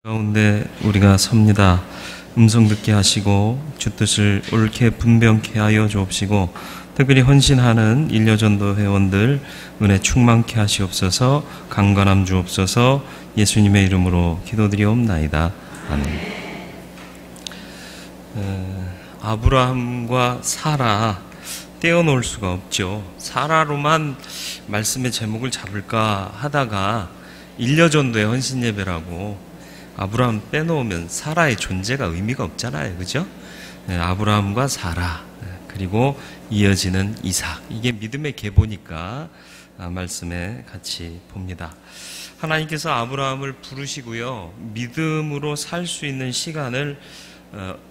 가운데 우리가 섭니다. 음성 듣게 하시고 주 뜻을 옳게 분별케 하여 주옵시고, 특별히 헌신하는 일려전도 회원들 은혜 충만케 하시옵소서. 강건함 주옵소서. 예수님의 이름으로 기도드리옵나이다. 아멘. 아브라함과 사라 떼어놓을 수가 없죠. 사라로만 말씀의 제목을 잡을까 하다가 일려전도의 헌신예배라고 아브라함 빼놓으면 사라의 존재가 의미가 없잖아요. 그죠? 아브라함과 사라, 그리고 이어지는 이삭. 이게 믿음의 계보니까 말씀에 같이 봅니다. 하나님께서 아브라함을 부르시고요, 믿음으로 살 수 있는 시간을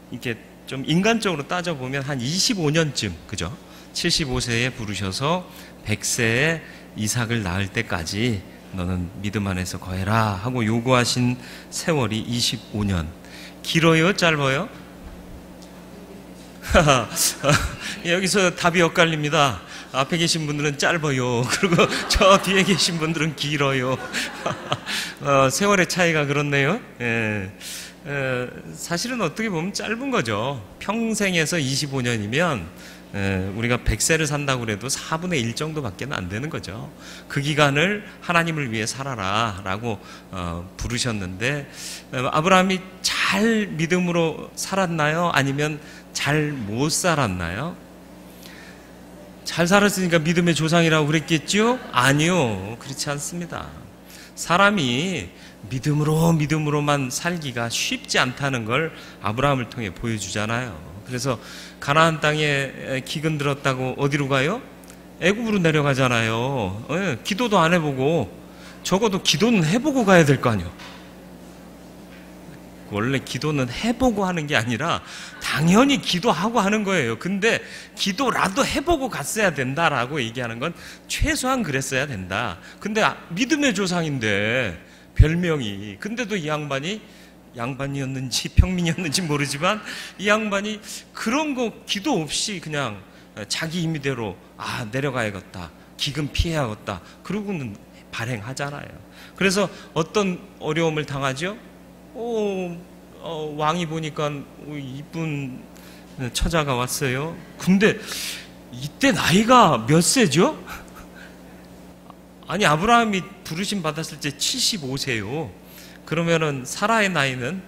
이렇게 좀 인간적으로 따져보면 한 25년쯤, 그죠? 75세에 부르셔서 100세에 이삭을 낳을 때까지 너는 믿음 안에서 거해라 하고 요구하신 세월이 25년. 길어요? 짧아요? 여기서 답이 엇갈립니다. 앞에 계신 분들은 짧아요. 그리고 저 뒤에 계신 분들은 길어요. 세월의 차이가 그렇네요. 사실은 어떻게 보면 짧은 거죠. 평생에서 25년이면 우리가 100세를 산다고 해도 4분의 1 정도밖에 안 되는 거죠. 그 기간을 하나님을 위해 살아라 라고 부르셨는데, 아브라함이 잘 믿음으로 살았나요? 아니면 잘 못 살았나요? 잘 살았으니까 믿음의 조상이라고 그랬겠죠? 아니요, 그렇지 않습니다. 사람이 믿음으로만 살기가 쉽지 않다는 걸 아브라함을 통해 보여주잖아요. 그래서 가나안 땅에 기근 들었다고 어디로 가요? 애굽으로 내려가잖아요. 기도도 안 해보고, 적어도 기도는 해보고 가야 될 거 아니에요. 원래 기도는 해보고 하는 게 아니라 당연히 기도하고 하는 거예요. 근데 기도라도 해보고 갔어야 된다라고 얘기하는 건 최소한 그랬어야 된다. 근데 믿음의 조상인데 별명이, 근데도 이 양반이었는지 평민이었는지 모르지만 이 양반이 그런 거 기도 없이 그냥 자기 임의대로 내려가야겠다, 기근 피해야겠다, 그러고는 발행하잖아요. 그래서 어떤 어려움을 당하죠? 왕이 보니까 이쁜 처자가 왔어요. 근데 이때 나이가 몇 세죠? 아니, 아브라함이 부르심 받았을 때 75세요. 그러면은 사라의 나이는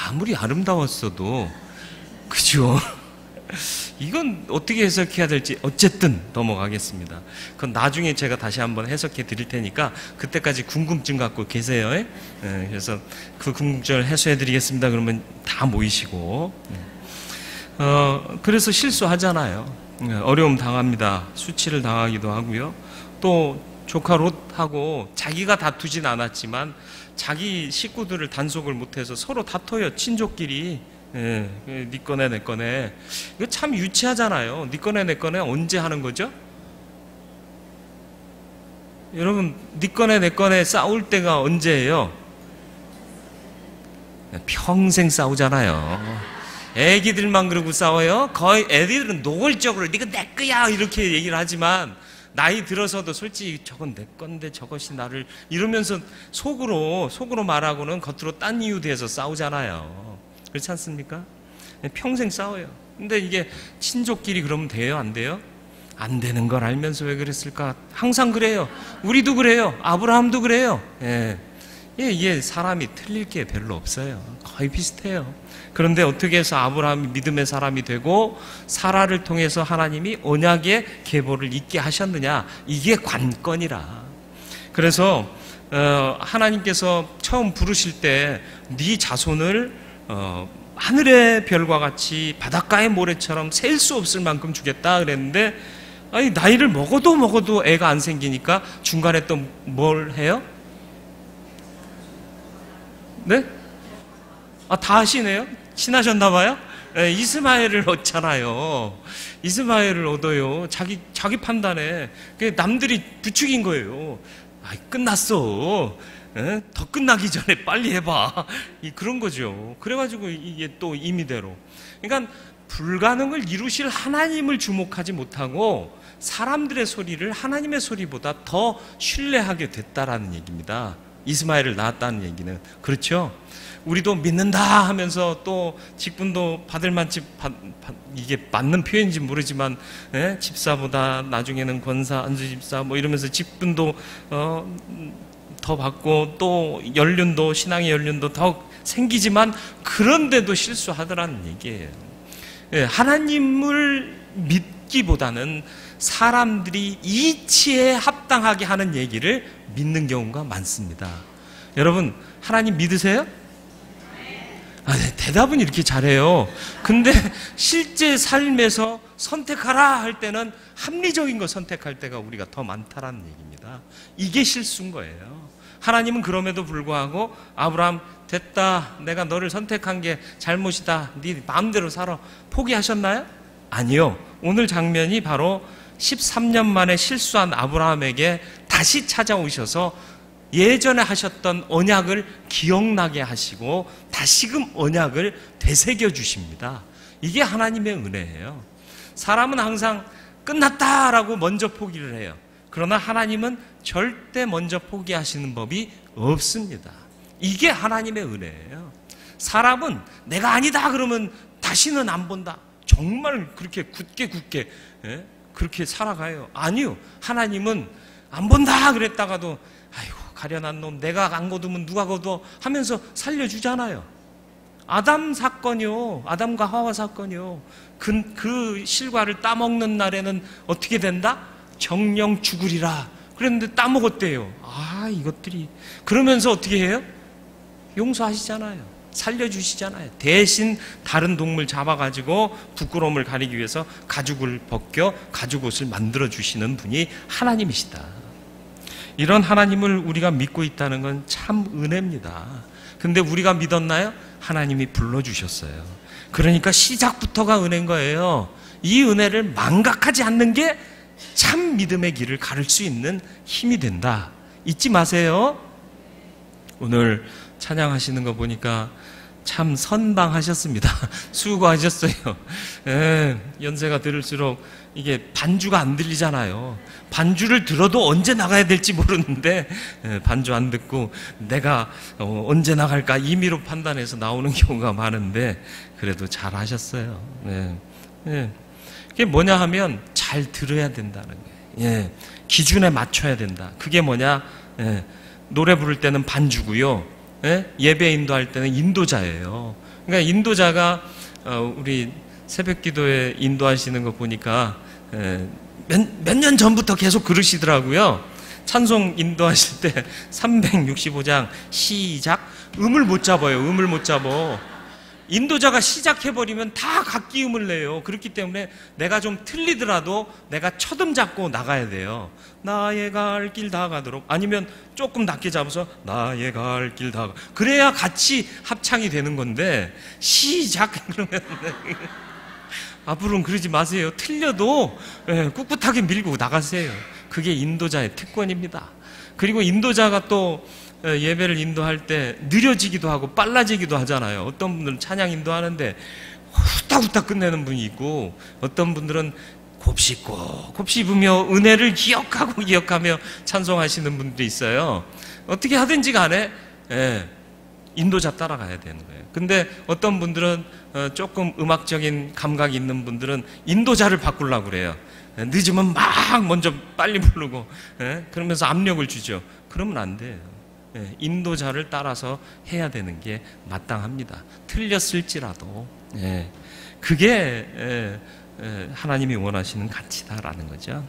아무리 아름다웠어도, 그죠? 이건 어떻게 해석해야 될지 어쨌든 넘어가겠습니다. 그건 나중에 제가 다시 한번 해석해 드릴 테니까 그때까지 궁금증 갖고 계세요. 그래서 그 궁금증을 해소해 드리겠습니다. 그러면 다 모이시고. 그래서 실수하잖아요. 어려움 당합니다. 수치를 당하기도 하고요. 또 조카 롯하고 자기가 다투진 않았지만 자기 식구들을 단속을 못해서 서로 다퉈요. 친족끼리. 네 거네 내 거네. 이거 참 유치하잖아요. 네 거네 내 거네 언제 하는 거죠? 여러분, 네 거네 내 거네 싸울 때가 언제예요? 평생 싸우잖아요. 애기들만 그러고 싸워요. 거의 애기들은 노골적으로 네가 내 거야 이렇게 얘기를 하지만, 나이 들어서도 솔직히 저건 내 건데 저것이 나를, 이러면서 속으로 말하고는 겉으로 딴 이유 대해서 싸우잖아요. 그렇지 않습니까? 평생 싸워요. 근데 이게 친족끼리 그러면 돼요? 안 돼요? 안 되는 걸 알면서 왜 그랬을까? 항상 그래요. 우리도 그래요. 아브라함도 그래요. 이게 사람이 틀릴 게 별로 없어요. 거의 비슷해요. 그런데 어떻게 해서 아브라함이 믿음의 사람이 되고 사라를 통해서 하나님이 언약의 계보를 잇게 하셨느냐? 이게 관건이라. 그래서 하나님께서 처음 부르실 때 네 자손을 하늘의 별과 같이 바닷가의 모래처럼 셀 수 없을 만큼 주겠다 그랬는데, 아니 나이를 먹어도 애가 안 생기니까 중간에 또 뭘 해요? 네? 다 하시네요? 친하셨나 봐요? 이스마엘을 얻잖아요. 이스마엘을 얻어요. 자기 판단에. 남들이 부추긴 거예요. 끝났어. 더 끝나기 전에 빨리 해봐. 그런 거죠. 그래가지고 이게 또 임의대로. 그러니까 불가능을 이루실 하나님을 주목하지 못하고 사람들의 소리를 하나님의 소리보다 더 신뢰하게 됐다라는 얘기입니다. 이스마엘을 낳았다는 얘기는. 그렇죠? 우리도 믿는다 하면서 또 직분도 받을 만치 이게 맞는 표현인지 모르지만 집사보다 나중에는 권사, 안수집사 뭐 이러면서 직분도 더 받고 또 연륜도, 신앙의 연륜도 더 생기지만 그런데도 실수하더라는 얘기예요. 하나님을 믿기보다는 사람들이 이치에 합당하게 하는 얘기를 믿는 경우가 많습니다. 여러분, 하나님 믿으세요? 네, 대답은 이렇게 잘해요. 근데 실제 삶에서 선택하라 할 때는 합리적인 거 선택할 때가 우리가 더 많다라는 얘기입니다. 이게 실수인 거예요. 하나님은 그럼에도 불구하고 아브라함 됐다, 내가 너를 선택한 게 잘못이다, 네 마음대로 살아, 포기하셨나요? 아니요. 오늘 장면이 바로 13년 만에 실수한 아브라함에게 다시 찾아오셔서 예전에 하셨던 언약을 기억나게 하시고 다시금 언약을 되새겨 주십니다. 이게 하나님의 은혜예요. 사람은 항상 끝났다라고 먼저 포기를 해요. 그러나 하나님은 절대 먼저 포기하시는 법이 없습니다. 이게 하나님의 은혜예요. 사람은 내가 아니다 그러면 다시는 안 본다, 정말 그렇게 굳게 그렇게 살아가요. 아니요. 하나님은 안 본다 그랬다가도 아이고 가련한 놈, 내가 안 거두면 누가 거둬 하면서 살려주잖아요. 아담 사건이요, 아담과 하와 사건이요, 그 실과를 따먹는 날에는 어떻게 된다? 정령 죽으리라 그랬는데 따먹었대요. 이것들이. 그러면서 어떻게 해요? 용서하시잖아요. 살려주시잖아요. 대신 다른 동물 잡아가지고 부끄러움을 가리기 위해서 가죽을 벗겨 가죽옷을 만들어주시는 분이 하나님이시다. 이런 하나님을 우리가 믿고 있다는 건 참 은혜입니다. 근데 우리가 믿었나요? 하나님이 불러주셨어요. 그러니까 시작부터가 은혜인 거예요. 이 은혜를 망각하지 않는 게 참 믿음의 길을 가를 수 있는 힘이 된다. 잊지 마세요. 오늘 찬양하시는 거 보니까 참 선방하셨습니다. 수고하셨어요. 연세가 들을수록 이게 반주가 안 들리잖아요. 반주를 들어도 언제 나가야 될지 모르는데 반주 안 듣고 내가 언제 나갈까 임의로 판단해서 나오는 경우가 많은데 그래도 잘 하셨어요. 그게 뭐냐 하면 잘 들어야 된다는 거예요. 기준에 맞춰야 된다. 그게 뭐냐? 노래 부를 때는 반주고요. 예배 인도할 때는 인도자예요. 그러니까 인도자가 우리 새벽 기도에 인도하시는 거 보니까 몇 년 전부터 계속 그러시더라고요. 찬송 인도하실 때 365장 시작, 음을 못 잡아요. 음을 못 잡아. 인도자가 시작해버리면 다 각기음을 내요. 그렇기 때문에 내가 좀 틀리더라도 내가 첫음 잡고 나가야 돼요. 나의 갈 길 다 가도록. 아니면 조금 낮게 잡아서 나의 갈 길 다 가. 그래야 같이 합창이 되는 건데 시작 그러면 앞으로는 그러지 마세요. 틀려도 꿋꿋하게 밀고 나가세요. 그게 인도자의 특권입니다. 그리고 인도자가 또 예배를 인도할 때 느려지기도 하고 빨라지기도 하잖아요. 어떤 분들은 찬양 인도하는데 후딱후딱 끝내는 분이 있고 어떤 분들은 곱씹으며 은혜를 기억하며 찬송하시는 분들이 있어요. 어떻게 하든지 간에 인도자 따라가야 되는 거예요. 근데 어떤 분들은 조금 음악적인 감각이 있는 분들은 인도자를 바꾸려고 그래요. 늦으면 막 먼저 빨리 부르고 그러면서 압력을 주죠. 그러면 안 돼요. 인도자를 따라서 해야 되는 게 마땅합니다. 틀렸을지라도. 그게 하나님이 원하시는 가치다라는 거죠.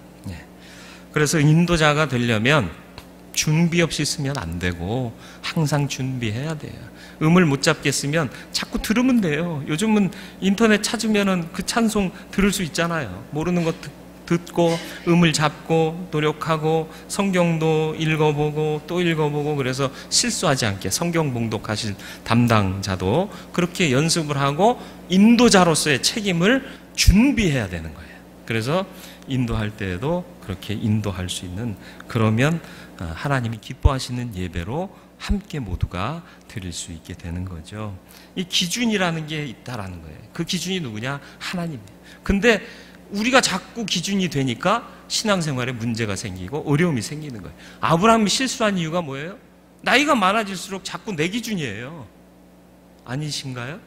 그래서 인도자가 되려면 준비 없이 쓰면 안 되고 항상 준비해야 돼요. 음을 못 잡겠으면 자꾸 들으면 돼요. 요즘은 인터넷 찾으면은 그 찬송 들을 수 있잖아요. 모르는 것 듣고 음을 잡고 노력하고 성경도 읽어보고 또 읽어보고 그래서 실수하지 않게 성경 봉독하실 담당자도 그렇게 연습을 하고 인도자로서의 책임을 준비해야 되는 거예요. 그래서 인도할 때에도 그렇게 인도할 수 있는, 그러면 하나님이 기뻐하시는 예배로 함께 모두가 드릴 수 있게 되는 거죠. 이 기준이라는 게 있다라는 거예요. 그 기준이 누구냐? 하나님이에요. 근데 우리가 자꾸 기준이 되니까 신앙생활에 문제가 생기고 어려움이 생기는 거예요. 아브라함이 실수한 이유가 뭐예요? 나이가 많아질수록 자꾸 내 기준이에요. 아니신가요?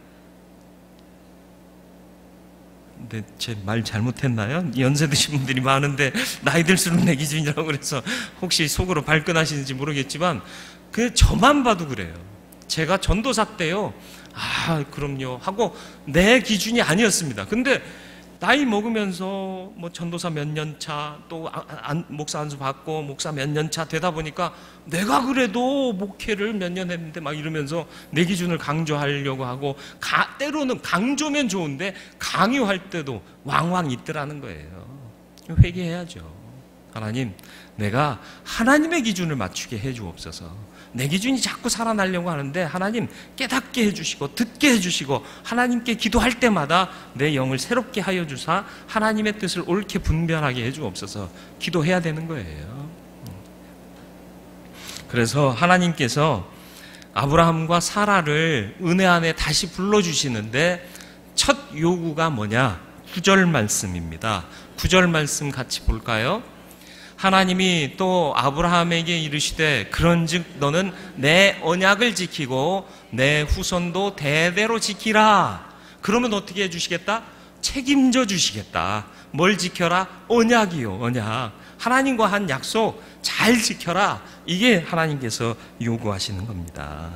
근데 제 말 잘못했나요? 연세 드신 분들이 많은데 나이 들수록 내 기준이라고 그래서 혹시 속으로 발끈하시는지 모르겠지만 저만 봐도 그래요. 제가 전도사 때요, 그럼요 하고 내 기준이 아니었습니다. 근데 나이 먹으면서 뭐 전도사 몇 년 차, 또 목사 안수 받고 목사 몇 년 차 되다 보니까 내가 그래도 목회를 몇 년 했는데 막 이러면서 내 기준을 강조하려고 하고, 때로는 강조면 좋은데 강요할 때도 왕왕 있더라는 거예요. 회개해야죠. 하나님, 내가 하나님의 기준을 맞추게 해주옵소서. 내 기준이 자꾸 살아나려고 하는데 하나님 깨닫게 해주시고 듣게 해주시고, 하나님께 기도할 때마다 내 영을 새롭게 하여 주사 하나님의 뜻을 옳게 분별하게 해주옵소서. 기도해야 되는 거예요. 그래서 하나님께서 아브라함과 사라를 은혜 안에 다시 불러주시는데 첫 요구가 뭐냐? 9절 말씀입니다. 9절 말씀 같이 볼까요? 하나님이 또 아브라함에게 이르시되 그런즉 너는 내 언약을 지키고 내 후손도 대대로 지키라. 그러면 어떻게 해주시겠다? 책임져 주시겠다. 뭘 지켜라? 언약이요, 언약. 하나님과 한 약속 잘 지켜라. 이게 하나님께서 요구하시는 겁니다.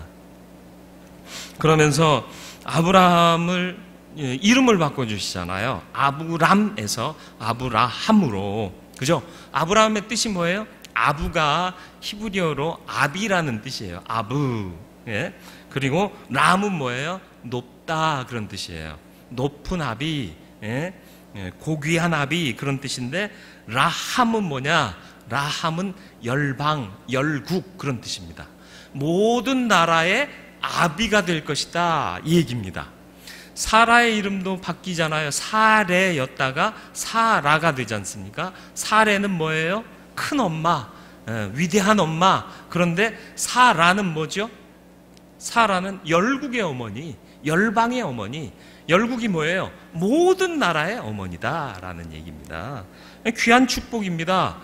그러면서 아브라함을 이름을 바꿔주시잖아요. 아브람에서 아브라함으로. 그죠? 아브라함의 뜻이 뭐예요? 아부가 히브리어로 아비라는 뜻이에요. 아부. 예? 그리고 람은 뭐예요? 높다, 그런 뜻이에요. 높은 아비, 예? 고귀한 아비, 그런 뜻인데, 라함은 뭐냐? 라함은 열방, 열국, 그런 뜻입니다. 모든 나라의 아비가 될 것이다, 이 얘기입니다. 사라의 이름도 바뀌잖아요. 사레였다가 사라가 되지 않습니까? 사레는 뭐예요? 큰 엄마, 위대한 엄마. 그런데 사라는 뭐죠? 사라는 열국의 어머니, 열방의 어머니. 열국이 뭐예요? 모든 나라의 어머니다라는 얘기입니다. 귀한 축복입니다.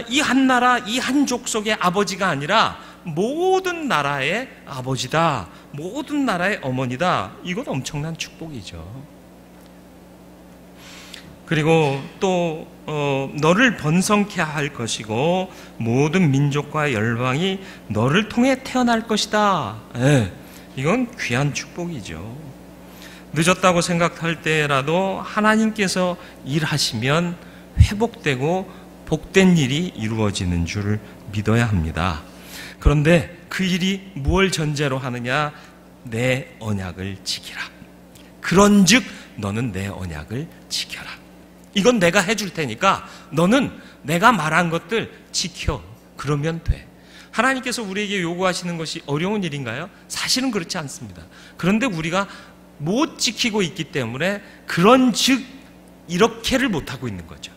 이 한 나라, 이 한 족속의 아버지가 아니라 모든 나라의 아버지다, 모든 나라의 어머니다. 이건 엄청난 축복이죠. 그리고 또 너를 번성케 할 것이고 모든 민족과 열방이 너를 통해 태어날 것이다. 이건 귀한 축복이죠. 늦었다고 생각할 때라도 하나님께서 일하시면 회복되고 복된 일이 이루어지는 줄 믿어야 합니다. 그런데 그 일이 무엇을 전제로 하느냐? 내 언약을 지키라. 그런즉 너는 내 언약을 지켜라. 이건 내가 해줄 테니까 너는 내가 말한 것들 지켜. 그러면 돼. 하나님께서 우리에게 요구하시는 것이 어려운 일인가요? 사실은 그렇지 않습니다. 그런데 우리가 못 지키고 있기 때문에 그런즉 이렇게를 못하고 있는 거죠.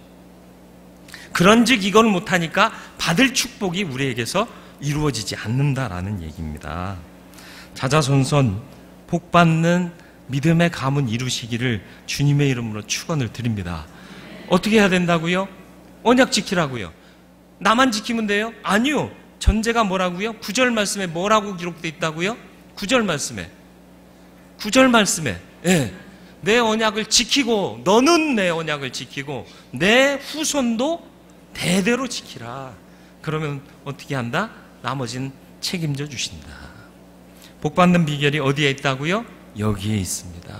그런즉 이걸 못하니까 받을 축복이 우리에게서 이루어지지 않는다라는 얘기입니다. 자자손손 복받는 믿음의 가문 이루시기를 주님의 이름으로 축원을 드립니다. 어떻게 해야 된다고요? 언약 지키라고요. 나만 지키면 돼요? 아니요. 전제가 뭐라고요? 9절 말씀에 뭐라고 기록되어 있다고요? 9절 말씀에 내 언약을 지키고, 너는 내 언약을 지키고 내 후손도 대대로 지키라. 그러면 어떻게 한다? 나머지는 책임져 주신다. 복받는 비결이 어디에 있다고요? 여기에 있습니다.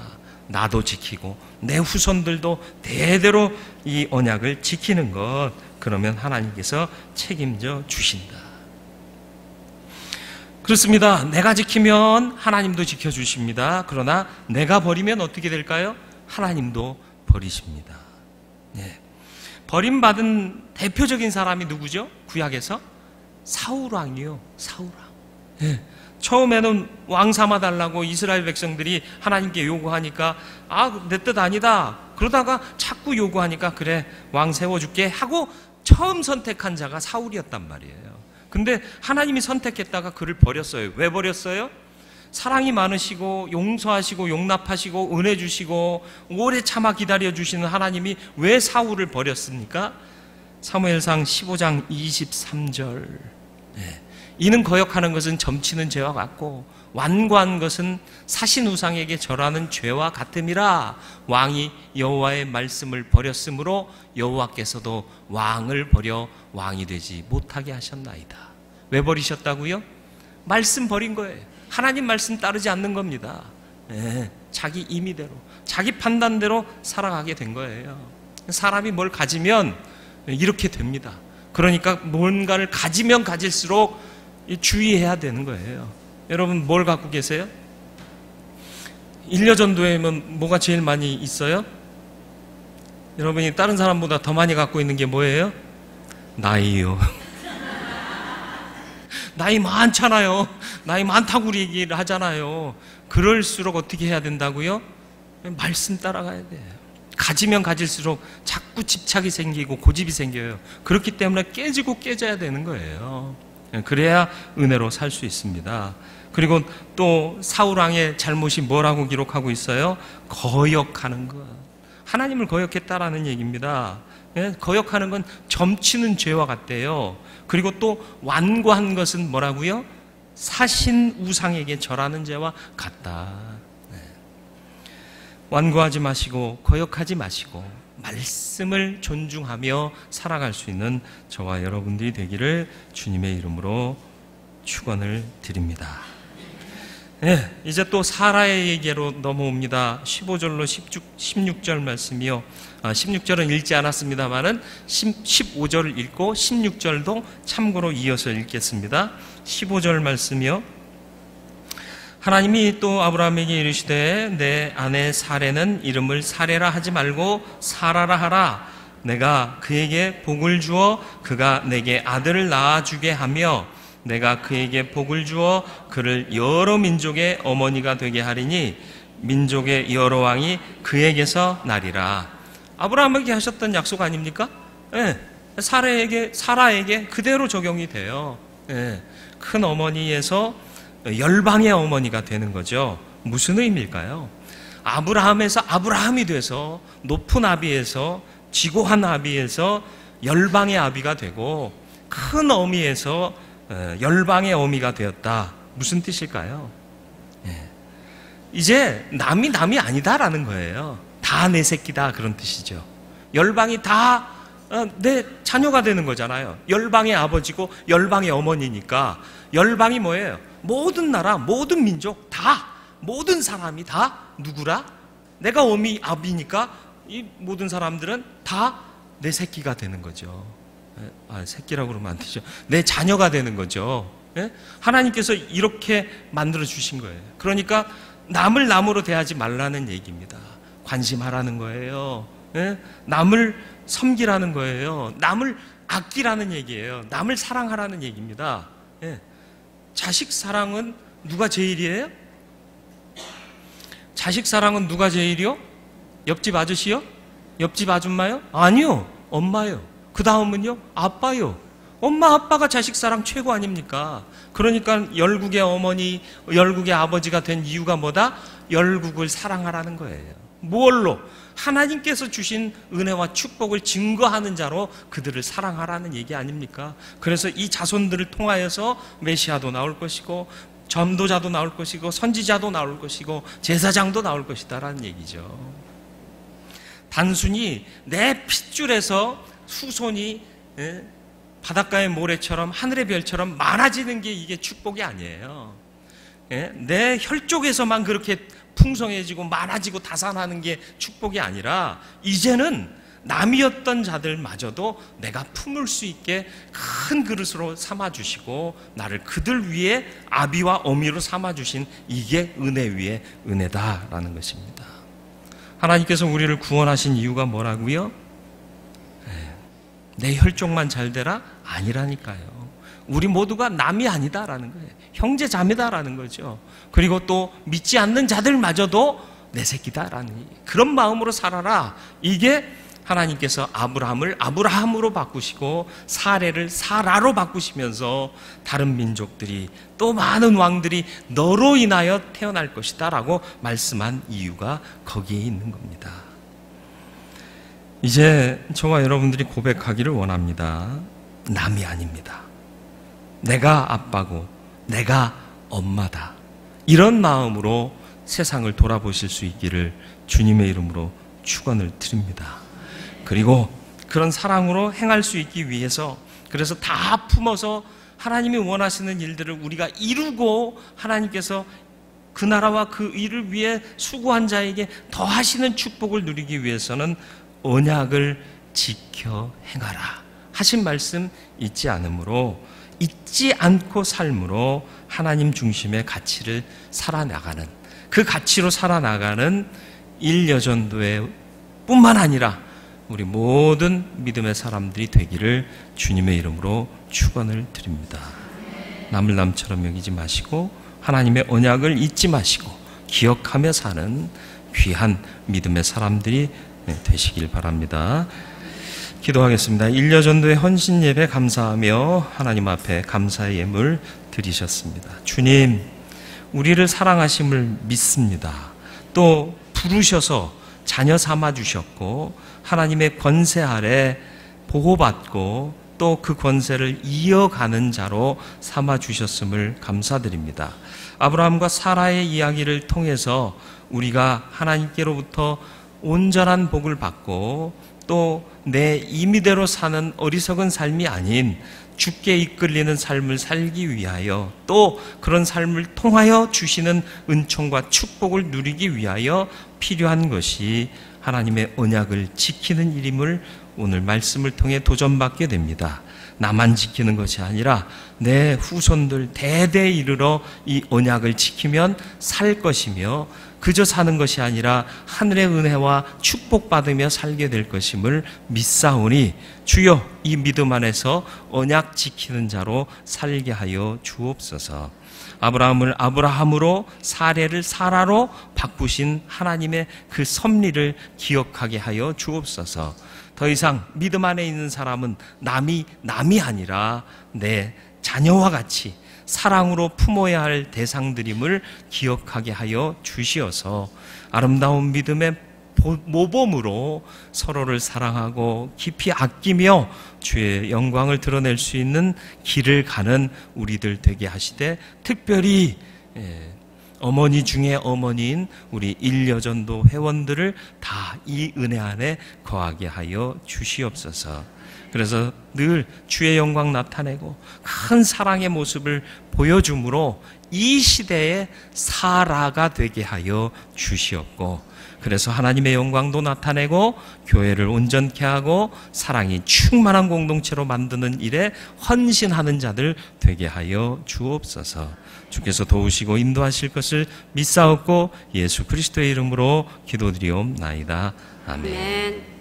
나도 지키고 내 후손들도 대대로 이 언약을 지키는 것. 그러면 하나님께서 책임져 주신다. 그렇습니다. 내가 지키면 하나님도 지켜주십니다. 그러나 내가 버리면 어떻게 될까요? 하나님도 버리십니다. 네. 버림받은 대표적인 사람이 누구죠? 구약에서? 사울왕이요. 사울왕. 네. 처음에는 왕 삼아달라고 이스라엘 백성들이 하나님께 요구하니까 내 뜻 아니다. 그러다가 자꾸 요구하니까 그래, 왕 세워줄게 하고 처음 선택한 자가 사울이었단 말이에요. 근데 하나님이 선택했다가 그를 버렸어요. 왜 버렸어요? 사랑이 많으시고 용서하시고 용납하시고 은혜 주시고 오래 참아 기다려주시는 하나님이 왜 사울을 버렸습니까? 사무엘상 15장 23절. 이는 거역하는 것은 점치는 죄와 같고 완고한 것은 사신 우상에게 절하는 죄와 같음이라. 왕이 여호와의 말씀을 버렸으므로 여호와께서도 왕을 버려 왕이 되지 못하게 하셨나이다. 왜 버리셨다고요? 말씀 버린 거예요. 하나님 말씀 따르지 않는 겁니다. 자기 임의대로, 자기 판단대로 살아가게 된 거예요. 사람이 뭘 가지면 이렇게 됩니다. 그러니까 뭔가를 가지면 가질수록 주의해야 되는 거예요. 여러분 뭘 갖고 계세요? 일려전도회면 뭐가 제일 많이 있어요? 여러분이 다른 사람보다 더 많이 갖고 있는 게 뭐예요? 나이요. 나이 많잖아요. 나이 많다고 우리 얘기를 하잖아요. 그럴수록 어떻게 해야 된다고요? 말씀 따라가야 돼요. 가지면 가질수록 자꾸 집착이 생기고 고집이 생겨요. 그렇기 때문에 깨지고 깨져야 되는 거예요. 그래야 은혜로 살 수 있습니다. 그리고 또 사울왕의 잘못이 뭐라고 기록하고 있어요? 거역하는 것. 하나님을 거역했다라는 얘기입니다. 거역하는 건 점치는 죄와 같대요. 그리고 또 완고한 것은 뭐라고요? 사신 우상에게 절하는 죄와 같다. 완고하지 마시고 거역하지 마시고 말씀을 존중하며 살아갈 수 있는 저와 여러분들이 되기를 주님의 이름으로 축원을 드립니다. 이제 또 사라의 얘기로 넘어옵니다. 15절로 16절 말씀이요. 16절은 읽지 않았습니다만은 15절을 읽고 16절도 참고로 이어서 읽겠습니다. 15절 말씀이요. 하나님이 또 아브라함에게 이르시되 내 아내 사레는 이름을 사레라 하지 말고 사라라 하라. 내가 그에게 복을 주어 그가 내게 아들을 낳아주게 하며 내가 그에게 복을 주어 그를 여러 민족의 어머니가 되게 하리니 민족의 여러 왕이 그에게서 나리라. 아브라함에게 하셨던 약속 아닙니까? 사라에게 그대로 적용이 돼요. 큰 어머니에서 열방의 어머니가 되는 거죠. 무슨 의미일까요? 아브라함에서 아브라함이 돼서 높은 아비에서 지고한 아비에서 열방의 아비가 되고 큰 어미에서 열방의 어미가 되었다. 무슨 뜻일까요? 이제 남이 아니다라는 거예요. 다 내 새끼다 그런 뜻이죠. 열방이 다 내 자녀가 되는 거잖아요. 열방의 아버지고 열방의 어머니니까 열방이 뭐예요? 모든 나라, 모든 민족 다, 모든 사람이 다 누구라? 내가 어미 아비니까 이 모든 사람들은 다 내 새끼가 되는 거죠. 새끼라고 그러면 안 되죠. 내 자녀가 되는 거죠. 하나님께서 이렇게 만들어 주신 거예요. 그러니까 남을 남으로 대하지 말라는 얘기입니다. 관심하라는 거예요. 남을 섬기라는 거예요. 남을 아끼라는 얘기예요. 남을 사랑하라는 얘기입니다. 자식 사랑은 누가 제일이에요? 자식 사랑은 누가 제일이요? 옆집 아저씨요? 옆집 아줌마요? 아니요. 엄마요. 그 다음은요? 아빠요. 엄마 아빠가 자식 사랑 최고 아닙니까? 그러니까 열국의 어머니, 열국의 아버지가 된 이유가 뭐다? 열국을 사랑하라는 거예요. 뭘로? 하나님께서 주신 은혜와 축복을 증거하는 자로 그들을 사랑하라는 얘기 아닙니까? 그래서 이 자손들을 통하여서 메시아도 나올 것이고 전도자도 나올 것이고 선지자도 나올 것이고 제사장도 나올 것이다라는 얘기죠. 단순히 내 핏줄에서 후손이 바닷가의 모래처럼 하늘의 별처럼 많아지는 게 이게 축복이 아니에요. 내 혈족에서만 그렇게 풍성해지고 많아지고 다산하는 게 축복이 아니라 이제는 남이었던 자들마저도 내가 품을 수 있게 큰 그릇으로 삼아주시고 나를 그들 위에 아비와 어미로 삼아주신 이게 은혜 위에 은혜다라는 것입니다. 하나님께서 우리를 구원하신 이유가 뭐라고요? 내 혈족만 잘 되라? 아니라니까요. 우리 모두가 남이 아니다라는 거예요. 형제 자매다라는 거죠. 그리고 또 믿지 않는 자들마저도 내 새끼다라는 그런 마음으로 살아라. 이게 하나님께서 아브라함을 아브라함으로 바꾸시고 사레를 사라로 바꾸시면서 다른 민족들이 또 많은 왕들이 너로 인하여 태어날 것이다 라고 말씀한 이유가 거기에 있는 겁니다. 이제 저와 여러분들이 고백하기를 원합니다. 남이 아닙니다. 내가 아빠고 내가 엄마다. 이런 마음으로 세상을 돌아보실 수 있기를 주님의 이름으로 축원을 드립니다. 그리고 그런 사랑으로 행할 수 있기 위해서 그래서 다 품어서 하나님이 원하시는 일들을 우리가 이루고 하나님께서 그 나라와 그 일을 위해 수고한 자에게 더하시는 축복을 누리기 위해서는 언약을 지켜 행하라 하신 말씀 잊지 않으므로 잊지 않고 삶으로 하나님 중심의 가치를 살아나가는 그 가치로 살아나가는 일여전도회 뿐만 아니라 우리 모든 믿음의 사람들이 되기를 주님의 이름으로 축원을 드립니다. 남을 남처럼 여기지 마시고 하나님의 언약을 잊지 마시고 기억하며 사는 귀한 믿음의 사람들이 되시길 바랍니다. 기도하겠습니다. 일여전도의 헌신 예배 감사하며 하나님 앞에 감사의 예물 드리셨습니다. 주님, 우리를 사랑하심을 믿습니다. 또 부르셔서 자녀 삼아 주셨고 하나님의 권세 아래 보호받고 또 그 권세를 이어가는 자로 삼아 주셨음을 감사드립니다. 아브라함과 사라의 이야기를 통해서 우리가 하나님께로부터 온전한 복을 받고 또 내 임의대로 사는 어리석은 삶이 아닌 주께 이끌리는 삶을 살기 위하여 또 그런 삶을 통하여 주시는 은총과 축복을 누리기 위하여 필요한 것이 하나님의 언약을 지키는 일임을 오늘 말씀을 통해 도전받게 됩니다. 나만 지키는 것이 아니라 내 후손들 대대에 이르러 이 언약을 지키면 살 것이며 그저 사는 것이 아니라 하늘의 은혜와 축복받으며 살게 될 것임을 믿사오니 주여 이 믿음 안에서 언약 지키는 자로 살게 하여 주옵소서. 아브라함을 아브라함으로 사례를 사라로 바꾸신 하나님의 그 섭리를 기억하게 하여 주옵소서. 더 이상 믿음 안에 있는 사람은 남이 아니라 내 자녀와 같이 사랑으로 품어야 할 대상들임을 기억하게 하여 주시어서 아름다운 믿음의 모범으로 서로를 사랑하고 깊이 아끼며 주의 영광을 드러낼 수 있는 길을 가는 우리들 되게 하시되 특별히 어머니 중에 어머니인 우리 일여전도 회원들을 다 이 은혜 안에 거하게 하여 주시옵소서. 그래서 늘 주의 영광 나타내고 큰 사랑의 모습을 보여줌으로 이 시대의 사라가 되게 하여 주시옵고 그래서 하나님의 영광도 나타내고 교회를 온전케 하고 사랑이 충만한 공동체로 만드는 일에 헌신하는 자들 되게 하여 주옵소서. 주께서 도우시고 인도하실 것을 믿사옵고 예수 그리스도의 이름으로 기도드리옵나이다. 아멘.